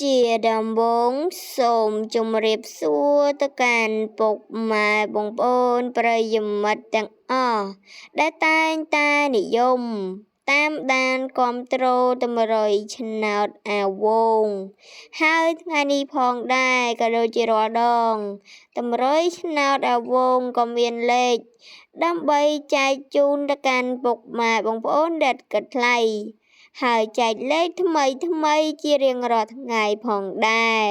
ជាដំបូងសូមជម្រាបសួរទៅកាន់ពុកម៉ែបងប្អូនប្រិយមិត្តទាំងអស់ដែលតែងតែនិយមតាមដានគាំទ្រទៅ100ឆ្នោតអាវងហើយថ្ងៃនេះផងដែរក៏ដូចជារាល់ដងទៅ100ឆ្នោតអាវងក៏មានលេខដើម្បីចែកជូនទៅកាន់ពុកម៉ែបងប្អូនដែលគិតថ្លៃហើយចែកលេខថ្មីជារៀងរាល់ថ្ងៃផងដែរ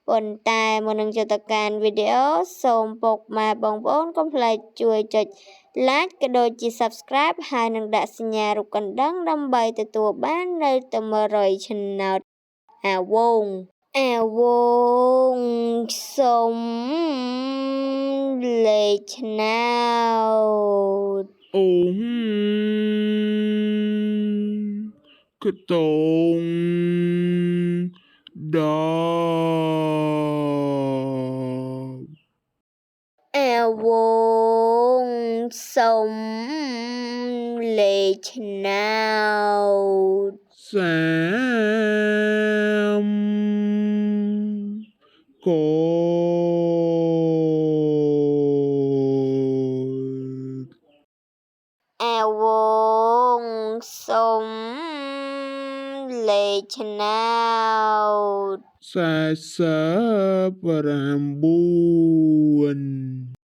ប៉ុន្តែមុននឹងចូលទៅកាន់វីដេអូសូមពុកម៉ែបងប្អូនកុំភ្លេចជួយចុច like ក៏ដូចជា subscribe ហើយនឹងដាក់សញ្ញារូបកណ្ដឹងដើម្បីទទួលបាននៅទៅ100ឆ្នោតអាវងសូមលេខឆ្នោតខ្ទង់10អាវងសូមលេខឆ្នោត30កអាវងសូមលេខឆ្នោត49